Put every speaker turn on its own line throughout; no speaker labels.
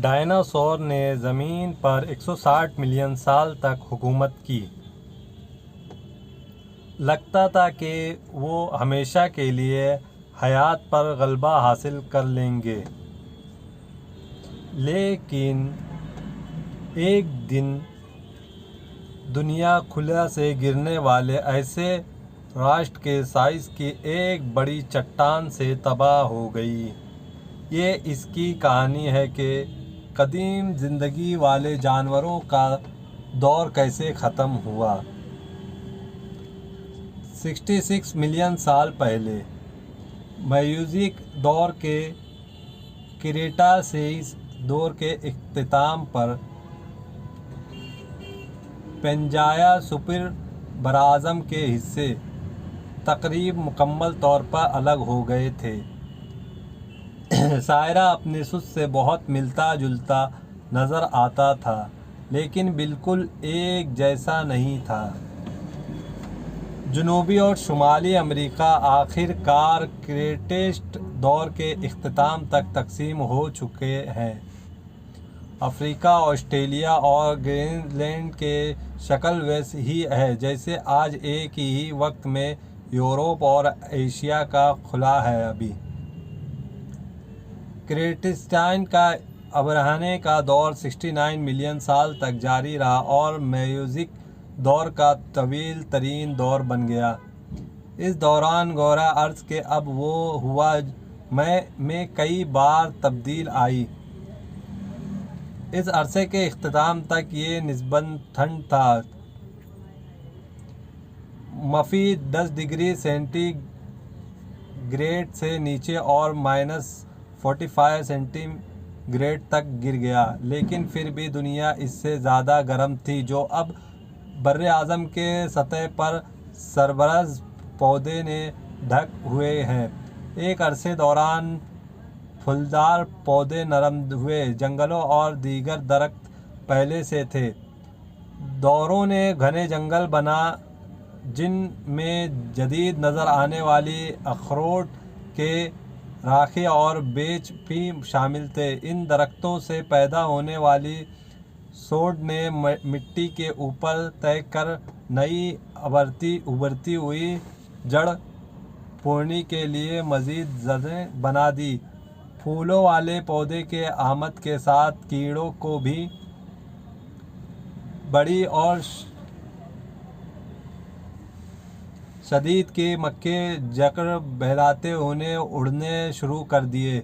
Dinosaur ने ज़मीन पर 160 मिलियन साल तक हुकूमत की। लगता था कि वो हमेशा के लिए हयात पर गलबा हासिल कर लेंगे, लेकिन एक दिन दुनिया खुला से गिरने वाले ऐसे राष्ट्र के साइज़ की एक बड़ी चट्टान से तबाह हो गई। ये इसकी कहानी है कि कदीम ज़िंदगी वाले जानवरों का दौर कैसे ख़त्म हुआ। 66 मिलियन साल पहले मेसोज़ोइक दौर के क्रेटासीस दौर के इख्तिताम पर पेंजाया सुपर बराज़म के हिस्से तकरीबन मुकम्मल तौर पर अलग हो गए थे। सायरा अपने सुस से बहुत मिलता जुलता नज़र आता था, लेकिन बिल्कुल एक जैसा नहीं था। जनूबी और शुमाली अमेरिका आखिरकार क्रेटेस्ट दौर के इख्तिताम तक तकसीम हो चुके हैं। अफ्रीका, ऑस्ट्रेलिया और ग्रीनलैंड के शक्ल वैसी ही है जैसे आज एक ही वक्त में यूरोप और एशिया का खुला है। अभी क्रेटेशियस का अब रहने का दौर 69 मिलियन साल तक जारी रहा और मेसोज़ोइक दौर का तवील तरीन दौर बन गया। इस दौरान गोरा अर्ज़ के अब वो हुआ में कई बार तब्दील आई। इस अरसे के इख्तिताम तक ये निस्बतन ठंड था। मफ़ी 10 डिग्री सेंटीग्रेड से नीचे और -45 सेंटीग्रेड तक गिर गया, लेकिन फिर भी दुनिया इससे ज़्यादा गर्म थी, जो अब बर्रे आज़म के सतह पर सरबरज पौधे ने ढक हुए हैं। एक अरसे दौरान फूलदार पौधे नरम हुए, जंगलों और दीगर दरख्त पहले से थे। दौरों ने घने जंगल बना, जिन में जदीद नज़र आने वाली अखरोट के राखे और बेच भी शामिल थे। इन दरख्तों से पैदा होने वाली सोड ने मिट्टी के ऊपर तय कर नई उभरती हुई जड़ पूर्णी के लिए मज़ीद जगह बना दी। फूलों वाले पौधे के आमद के साथ कीड़ों को भी बड़ी और शदीद के मक्के जकड़ बहलाते उड़ने शुरू कर दिए।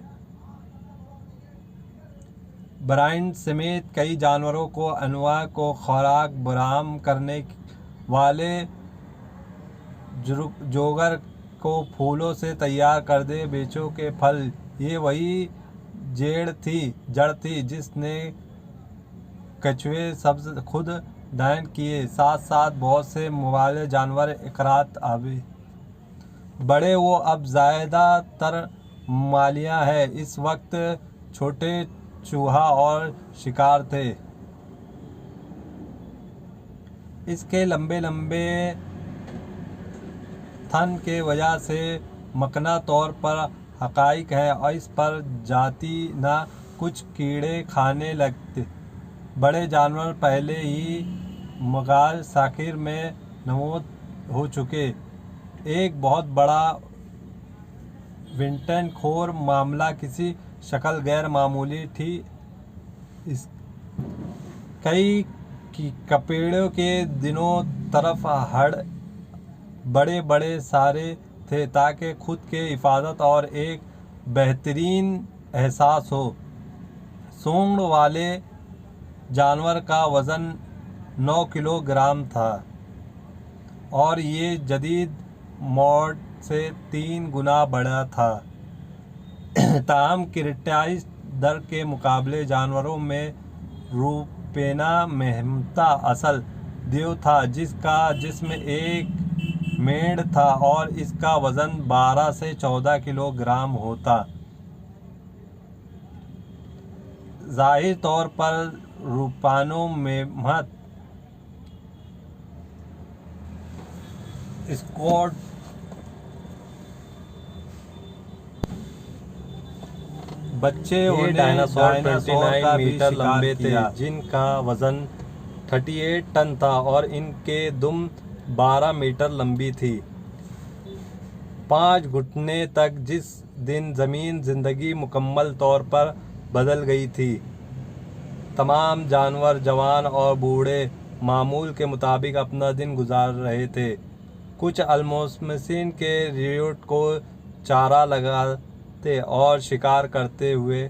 ब्रांड समेत कई जानवरों को अनवा को खुराक बरामद करने वाले जोगर को फूलों से तैयार करदे बेचों के फल, ये वही जड़ थी जिसने कछुए सब्ज़ खुद दान किए। साथ साथ बहुत से मुवाले जानवर इकरात आवे बड़े, वो अब ज़्यादातर मालिया है। इस वक्त छोटे चूहा और शिकार थे। इसके लंबे लंबे थन के वजह से मकना तौर पर हकाइक है और इस पर जाती ना कुछ कीड़े खाने लगते। बड़े जानवर पहले ही मगाल साकिर में नमूद हो चुके। एक बहुत बड़ा विंटन खोर मामला किसी शक्ल गैर मामूली थी। इस कई कपेड़ों के दिनों तरफ हड़ बड़े बड़े सारे थे ताकि खुद के हिफाजत और एक बेहतरीन एहसास हो। सूंड वाले जानवर का वज़न 9 किलोग्राम था और ये जदीद मॉड से 3 गुना बड़ा था। ताहम क्रेटासीस दर के मुकाबले जानवरों में रूपेना मेहमता असल देव था, जिसमें एक मेढ़ था और इसका वज़न 12 से 14 किलोग्राम होता। ज़ाहिर तौर पर रूपानो मेहमत स्कॉट बच्चे
ये
उन्हें
डायनासोर
डायनासोर
29
का भी
मीटर
शिकार
लंबे थे,
किया।
जिनका वजन 38 टन था और इनके दुम 12 मीटर लंबी थी। 5 घुटने तक जिस दिन ज़मीन जिंदगी मुकम्मल तौर पर बदल गई थी। तमाम जानवर, जवान और बूढ़े, मामूल के मुताबिक अपना दिन गुजार रहे थे। कुछ अल्मोस्मसिन के रियोट को चारा लगाते और शिकार करते हुए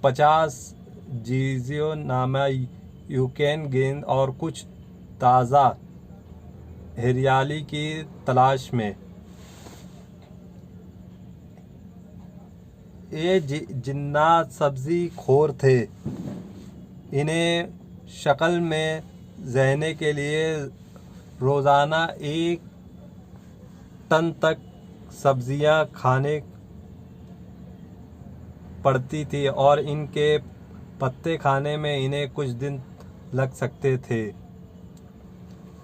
50 जीजियो नामा यूकेन गेंद और कुछ ताज़ा हरियाली की तलाश में। ये जिन्नात सब्जी खोर थे। इन्हें शक्ल में रहने के लिए रोज़ाना 1 टन तक सब्जियां खाने पड़ती थी और इनके पत्ते खाने में इन्हें कुछ दिन लग सकते थे।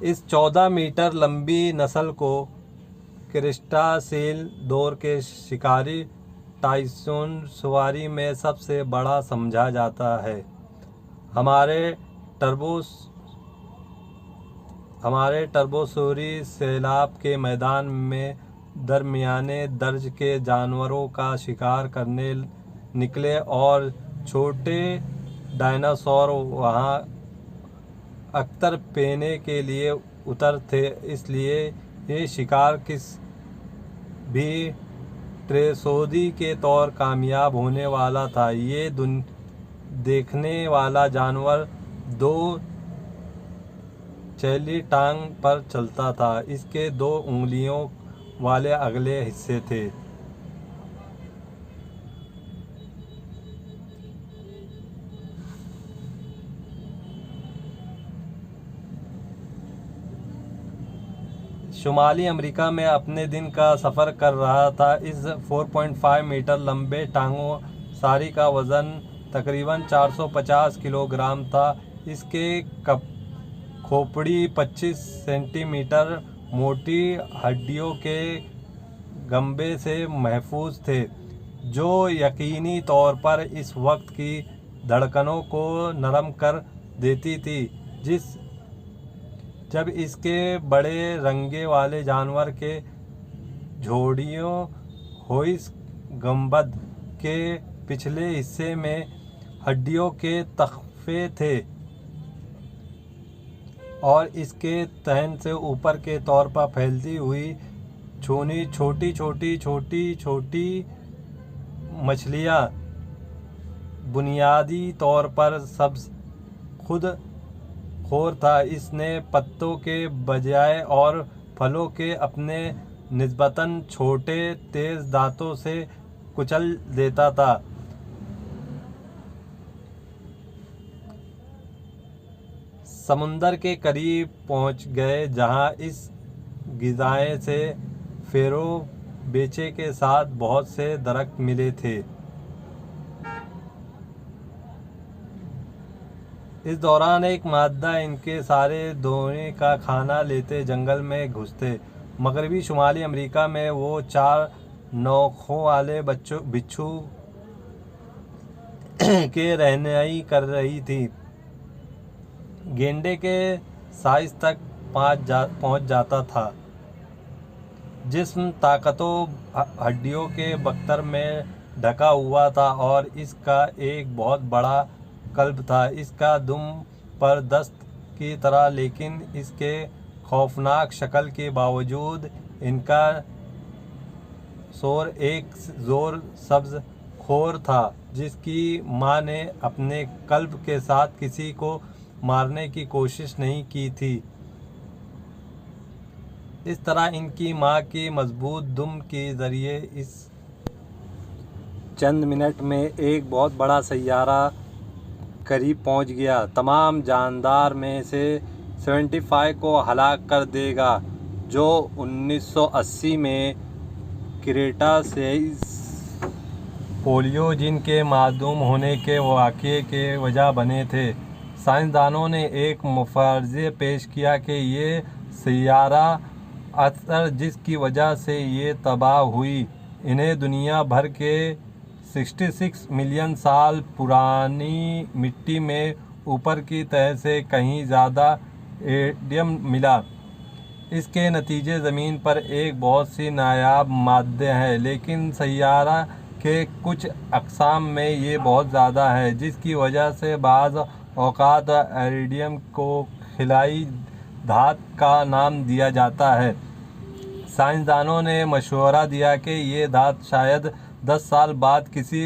इस 14 मीटर लंबी नस्ल को क्रेस्टासील दौर के शिकारी टाइसोनोसॉरी में सबसे बड़ा समझा जाता है। हमारे टर्बोसौरी सैलाब के मैदान में दरमियाने दर्ज के जानवरों का शिकार करने निकले और छोटे डायनासोर वहाँ अख्तर पीने के लिए उतर थे। इसलिए ये शिकार किस भी ट्रेसोदी के तौर कामयाब होने वाला था। ये देखने वाला जानवर 2 चैली टांग पर चलता था। इसके 2 उंगलियों वाले अगले हिस्से थे। शुमाली अमेरिका में अपने दिन का सफ़र कर रहा था। इस 4.5 मीटर लंबे टांगोसारी का वज़न तकरीबन 450 किलोग्राम था। इसके खोपड़ी 25 सेंटीमीटर मोटी हड्डियों के गंबे से महफूज थे, जो यकीनी तौर पर इस वक्त की धड़कनों को नरम कर देती थी जब इसके बड़े रंगे वाले जानवर के झोड़ियों होइस गंबद के पिछले हिस्से में हड्डियों के तख्ते थे और इसके तहन से ऊपर के तौर पर फैलती हुई छोटी मछलियाँ बुनियादी तौर पर सब्ज़ खुद खोर था। इसने पत्तों के बजाय और फलों के अपने निस्बतन छोटे तेज़ दांतों से कुचल देता था। समुंदर के करीब पहुंच गए, जहां इस ग़िज़ाएं से फेरो बेचे के साथ बहुत से दरख्त मिले थे। इस दौरान एक मादा इनके सारे दोने का खाना लेते जंगल में घुसते। मगरबी शुमाली अमेरिका में वो 4 नोखों वाले बिच्छू के रहनुमाई कर रही थी। गेंडे के साइज तक पहुंच जाता था। जिस्म ताकतों हड्डियों के बख्तर में ढका हुआ था और इसका एक बहुत बड़ा कल्ब था। इसका दुम पर दस्त की तरह, लेकिन इसके खौफनाक शक्ल के बावजूद इनका शोर एक जोर सब्ज़ खोर था, जिसकी माँ ने अपने कल्ब के साथ किसी को मारने की कोशिश नहीं की थी। इस तरह इनकी माँ की मजबूत दुम के ज़रिए इस चंद मिनट में एक बहुत बड़ा सैयारा करीब पहुंच गया। तमाम जानदार में से 75 को हलाक कर देगा, जो 1980 में क्रेटासीस पोलियो जिनके मासूम होने के वाक़ये के वजह बने थे। साइंसदानों ने एक मुफारज़ा पेश किया कि ये सैयारा असर जिसकी वजह से ये तबाह हुई, इन्हें दुनिया भर के
66 मिलियन साल पुरानी मिट्टी में ऊपर की तह से कहीं ज़्यादा रेडियम मिला। इसके नतीजे ज़मीन पर एक बहुत सी नायाब मादे हैं, लेकिन सैयारा के कुछ अक़साम में ये बहुत ज़्यादा है, जिसकी वजह से बाज़ औक़ात इरिडियम को खिलाई धातु का नाम दिया जाता है। साइंसदानों ने मशवरा दिया कि ये धातु शायद 10 साल बाद किसी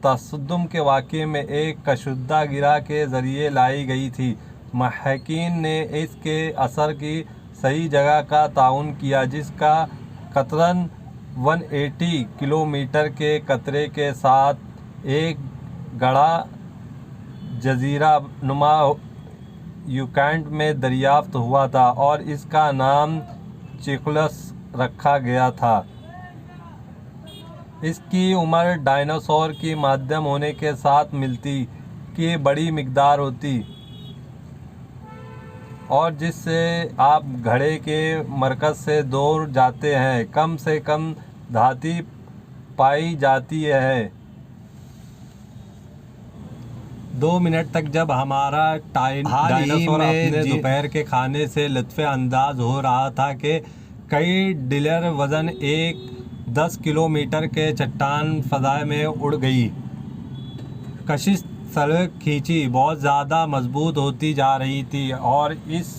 तसद्दुम के वाक़े में एक कशीदा गिरा के ज़रिए लाई गई थी। महक़ीन ने इसके असर की सही जगह का तयन किया, जिसका कतरन 180 किलोमीटर के कतरे के साथ एक गड़ा जज़ीरा नुमा यूकैंड में दरियाफ्त हुआ था और इसका नाम चिकुलस रखा गया था। इसकी उम्र डायनासोर की माध्यम होने के साथ मिलती की बड़ी मिकदार होती और जिससे आप घड़े के मरकज़ से दूर जाते हैं कम से कम धातु पाई जाती है। 2 मिनट तक जब हमारा डायनासोर अपने दोपहर के खाने से लुत्फ़ अंदाज हो रहा था कि कई डिलर वज़न एक 10 किलोमीटर के चट्टान फ़ज़ा में उड़ गई। कशिश सड़क खींची बहुत ज़्यादा मजबूत होती जा रही थी और इस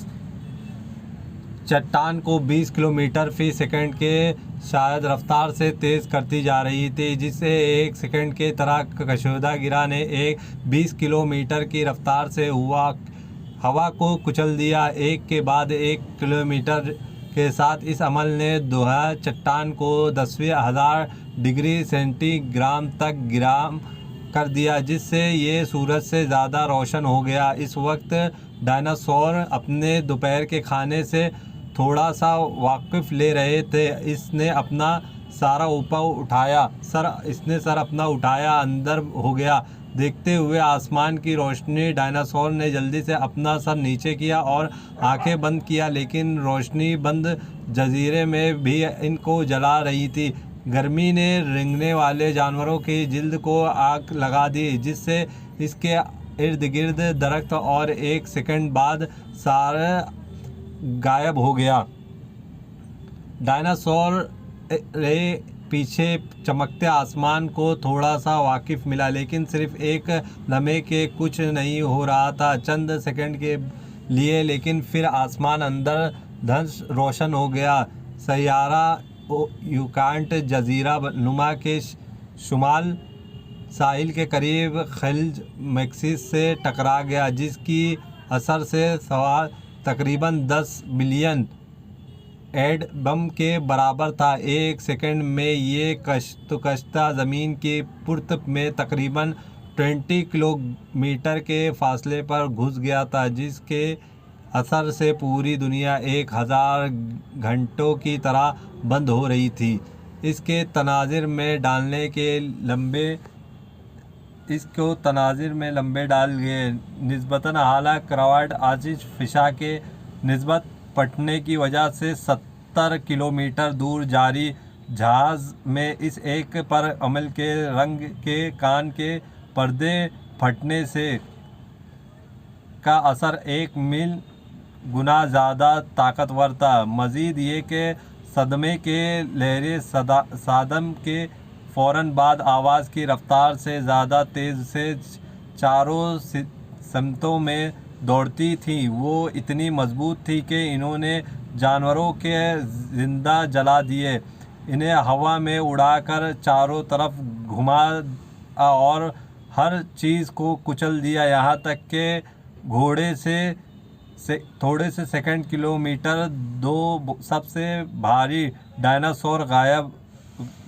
चट्टान को 20 किलोमीटर फ़ी सेकंड के शायद रफ्तार से तेज़ करती जा रही थी, जिससे एक सेकंड के तरह कशीदा गिरा ने एक 20 किलोमीटर की रफ्तार से हवा को कुचल दिया। एक के बाद एक किलोमीटर के साथ इस अमल ने दोहा चट्टान को 10,000 डिग्री सेंटीग्रेड तक गिराम कर दिया, जिससे ये सूरज से ज़्यादा रोशन हो गया। इस वक्त डायनासोर अपने दोपहर के खाने से थोड़ा सा वाक़िफ़ ले रहे थे। इसने सर अपना उठाया अंदर हो गया। देखते हुए आसमान की रोशनी डायनासोर ने जल्दी से अपना सर नीचे किया और आंखें बंद किया, लेकिन रोशनी बंद जजीरे में भी इनको जला रही थी। गर्मी ने रेंगने वाले जानवरों की जिल्द को आग लगा दी, जिससे इसके इर्द गिर्द दरख्त और एक सेकंड बाद सारा गायब हो गया। डायनासोर रे पीछे चमकते आसमान को थोड़ा सा वाकिफ़ मिला, लेकिन सिर्फ एक लम्हे के कुछ नहीं हो रहा था, चंद सेकंड के लिए। लेकिन फिर आसमान अंदर धंस रोशन हो गया। सैयारा यूकैंड जज़ीरा नुमा के शुमाल साहिल के करीब खिल्ज मैक्सिस से टकरा गया, जिसकी असर से तकरीबन 10 बिलियन एड बम के बराबर था। एक सेकंड में ये कश्ता ज़मीन की पुर्त में तकरीबन 20 किलोमीटर के फासले पर घुस गया था, जिसके असर से पूरी दुनिया 1000 घंटों की तरह बंद हो रही थी। इसको तनाज़िर में लंबे डाल गए निस्बतन हाला करवाट आजिज फ़िशा के निस्बत पटने की वजह से 70 किलोमीटर दूर जारी जहाज़ में इस एक पर अमल के रंग के कान के पर्दे फटने से का असर 1 मिल गुना ज़्यादा ताकतवर था। मज़ीद ये कि सदमे के लहरें सादम के फ़ौरन बाद आवाज़ की रफ्तार से ज़्यादा तेज़ से चारों समतों में दौड़ती थी। वो इतनी मजबूत थी कि इन्होंने जानवरों के ज़िंदा जला दिए, इन्हें हवा में उड़ाकर चारों तरफ घुमा और हर चीज़ को कुचल दिया, यहाँ तक कि घोड़े से थोड़े से सेकंड किलोमीटर 2 सबसे भारी डायनासोर गायब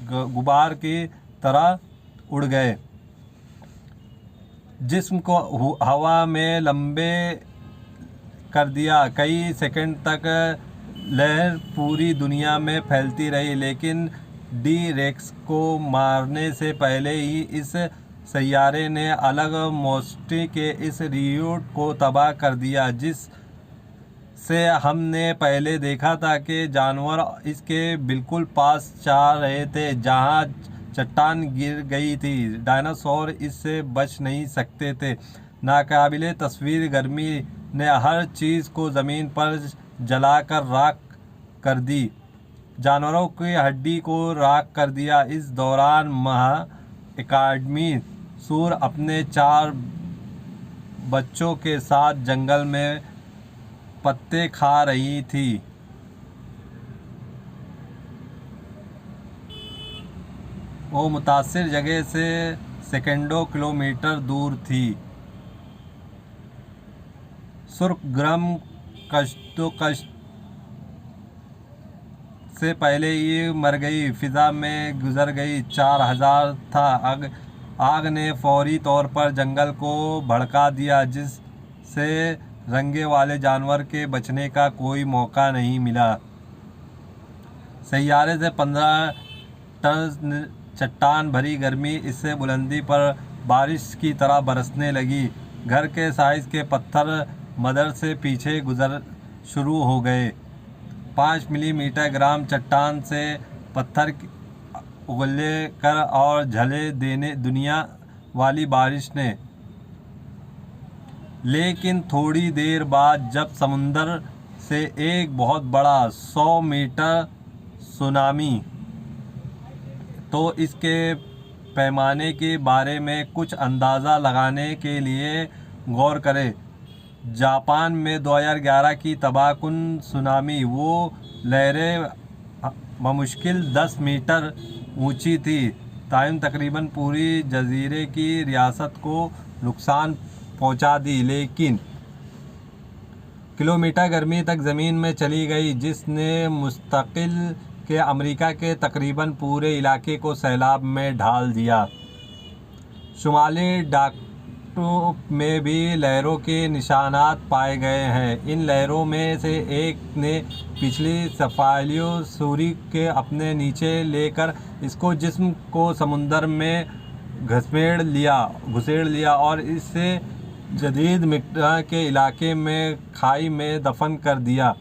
गुबार की तरह उड़ गए। जिस्म को हवा में लंबे कर दिया। कई सेकंड तक लहर पूरी दुनिया में फैलती रही, लेकिन डी रेक्स को मारने से पहले ही इस सैयारे ने अलग मौसटी के इस रियूट को तबाह कर दिया, जिस से हमने पहले देखा था कि जानवर इसके बिल्कुल पास जा रहे थे। जहाँ चट्टान गिर गई थी। डायनासोर इससे बच नहीं सकते थे। नाकाबिले तस्वीर गर्मी ने हर चीज़ को ज़मीन पर जलाकर राख कर दी, जानवरों की हड्डी को राख कर दिया। इस दौरान एकेडमी सूर अपने 4 बच्चों के साथ जंगल में पत्ते खा रही थी। वो मुतासिर जगह से सैकड़ों किलोमीटर दूर थी। सुर्खग्रम कष्ट से पहले ही मर गई, फिजा में गुजर गई। 4000 था। आग ने फौरी तौर पर जंगल को भड़का दिया, जिससे रंगे वाले जानवर के बचने का कोई मौका नहीं मिला। सैयारे से 15 टन चट्टान भरी गर्मी इससे बुलंदी पर बारिश की तरह बरसने लगी। घर के साइज के पत्थर मदर से पीछे गुजर शुरू हो गए। 5 मिलीमीटर ग्राम चट्टान से पत्थर उगले कर और झले देने दुनिया वाली बारिश ने। लेकिन थोड़ी देर बाद जब समुंदर से एक बहुत बड़ा 100 मीटर सुनामी, तो इसके पैमाने के बारे में कुछ अंदाज़ा लगाने के लिए गौर करें। जापान में 2011 की तबाहकुन सुनामी, वो लहरें बमुश्किल 10 मीटर ऊंची थी, तकरीबन पूरी जजीरे की रियासत को नुकसान पहुंचा दी, लेकिन किलोमीटर गर्मी तक ज़मीन में चली गई, जिसने मुस्तकिल के अमेरिका के तकरीबन पूरे इलाके को सैलाब में ढाल दिया। शुमाली डाकोटा में भी लहरों के निशानात पाए गए हैं। इन लहरों में से एक ने पिछली सफालियों सूरी के अपने नीचे लेकर इसको जिस्म को समुंदर में घुसेड़ लिया और इसे जदीद मिट्टी के इलाके में खाई में दफन कर दिया।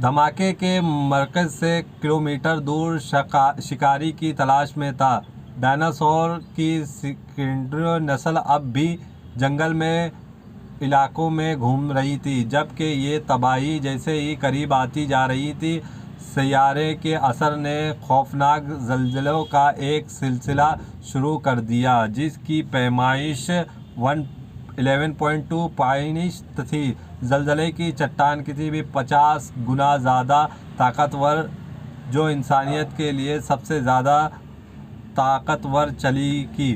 धमाके के मरकज़ से किलोमीटर दूर शिकारी की तलाश में था। डायनासोर की सैकड़ों नस्ल अब भी जंगल में इलाकों में घूम रही थी, जबकि ये तबाही जैसे ही करीब आती जा रही थी। सैयारे के असर ने खौफनाक ज़लज़लों का एक सिलसिला शुरू कर दिया, जिसकी पैमाइश 11.2 पाइनिस्ट थी। ज़लज़ले की चट्टान किसी भी 50 गुना ज़्यादा ताकतवर, जो इंसानियत के लिए सबसे ज़्यादा ताकतवर चली की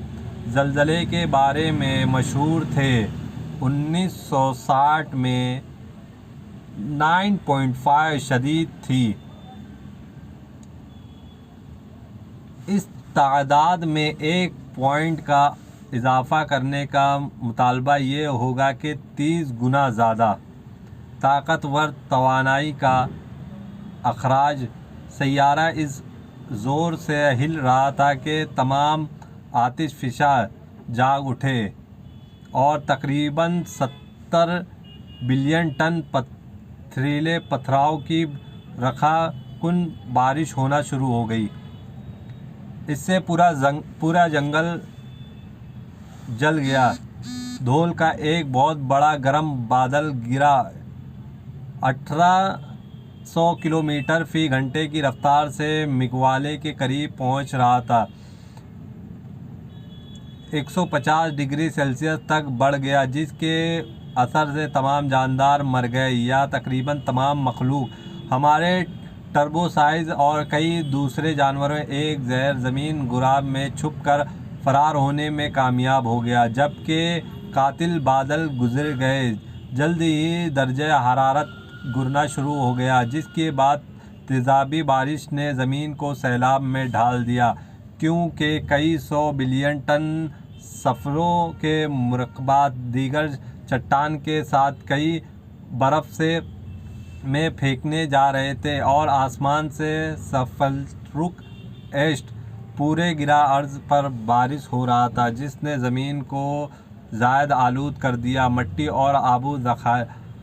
ज़लज़ले के बारे में मशहूर थे। 1960 में 9.5 शदीद थी। इस तादाद में 1 पॉइंट का इजाफ़ा करने का मुतालबा ये होगा कि 30 गुना ज़्यादा ताकतवर तवानाई का अखराज। सैयारा इस ज़ोर से हिल रहा था कि तमाम आतिशफ़िशा जाग उठे और तकरीबन 70 बिलियन टन पथरीले पथराव की रखाकुन बारिश होना शुरू हो गई। इससे पूरा जंगल जल गया। धूल का एक बहुत बड़ा गर्म बादल गिरा 1800 किलोमीटर फ़ी घंटे की रफ्तार से मिगवाले के करीब पहुंच रहा था। 150 डिग्री सेल्सियस तक बढ़ गया, जिसके असर से तमाम जानदार मर गए या तकरीबन तमाम मखलूक। हमारे टर्बोसाइज और कई दूसरे जानवरों एक जहर ज़मीन गुराब में छुप कर फरार होने में कामयाब हो गया, जबकि कातिल बादल गुजर गए। जल्द ही दर्जे हरारत गिरना शुरू हो गया, जिसके बाद तेज़ाबी बारिश ने ज़मीन को सैलाब में ढाल दिया, क्योंकि कई 100 बिलियन टन सफ़रों के मुरक्कबात दीगर चट्टान के साथ कई बर्फ़ से में फेंकने जा रहे थे और आसमान से सल्फरुक एस्ट पूरे गिरा अर्ज़ पर बारिश हो रहा था, जिसने ज़मीन को ज़ायद आलूद कर दिया। मिट्टी और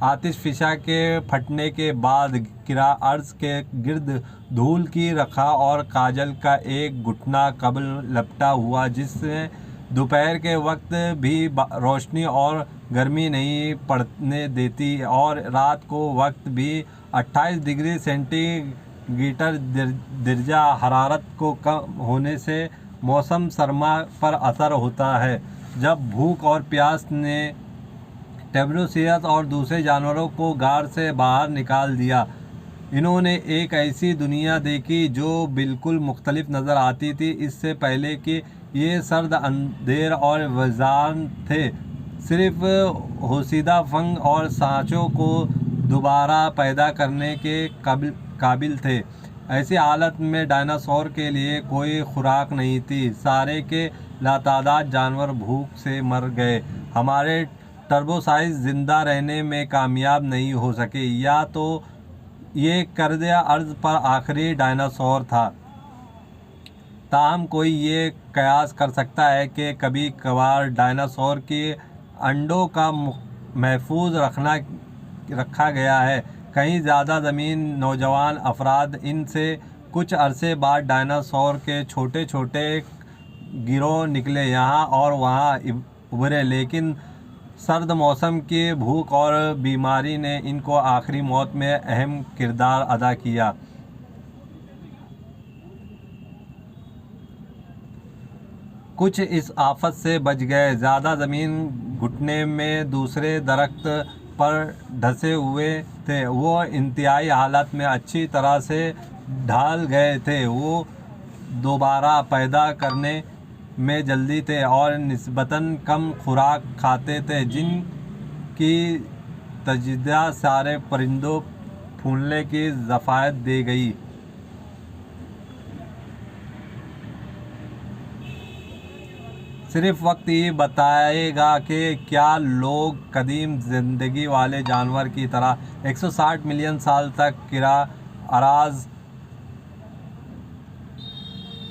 आतिशफिशा के फटने के बाद गिरा, अर्श के गिर्द धूल की रखा और काजल का एक घुटना कबल लपटा हुआ, जिससे दोपहर के वक्त भी रोशनी और गर्मी नहीं पड़ने देती और रात को वक्त भी 28 डिग्री सेंटीग्रेड दर्जा हरारत को कम होने से मौसम सरमा पर असर होता है। जब भूख और प्यास ने टिग्रिस और दूसरे जानवरों को गार से बाहर निकाल दिया, इन्होंने एक ऐसी दुनिया देखी जो बिल्कुल मुख्तलिफ नज़र आती थी। इससे पहले कि ये सर्द, अंधेर और वज़ान थे, सिर्फ होशिदा फंग और सांचों को दोबारा पैदा करने के काबिल थे। ऐसी हालत में डायनासोर के लिए कोई खुराक नहीं थी। सारे के लातादाद जानवर भूख से मर गए। हमारे टर्बोसाइज जिंदा रहने में कामयाब नहीं हो सके, या तो ये कर्ज़ अर्ज़ पर आखिरी डायनासोर था। ताहम कोई ये कयास कर सकता है कि कभी कभार डायनासोर के अंडों का महफूज रखा गया है। कहीं ज़्यादा ज़मीन नौजवान अफराद इनसे कुछ अरसे बाद डायनासोर के छोटे छोटे गिरोह निकले, यहाँ और वहाँ उभरे, लेकिन सर्द मौसम की भूख और बीमारी ने इनको आखिरी मौत में अहम किरदार अदा किया। कुछ इस आफत से बच गए। ज़्यादा ज़मीन घुटने में दूसरे दरख्त पर धंसे हुए थे। वो इंतहाई हालत में अच्छी तरह से ढल गए थे। वो दोबारा पैदा करने में जल्दी थे और निस्बतन कम खुराक खाते थे, जिनकी तजदा सारे परिंदों फूलने की ज़फ़ायत दे गई। सिर्फ वक्त ही बताएगा कि क्या लोग कदीम ज़िंदगी वाले जानवर की तरह 160 मिलियन साल तक किरा अराज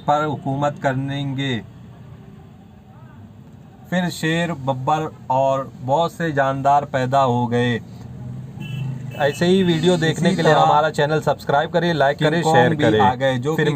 पर हुकूमत करेंगे। फिर शेर, बब्बर और बहुत से जानदार पैदा हो गए।
ऐसे ही वीडियो देखने के लिए हमारा चैनल सब्सक्राइब करिए, लाइक करें, शेयर करें।
आ गए जो
फिर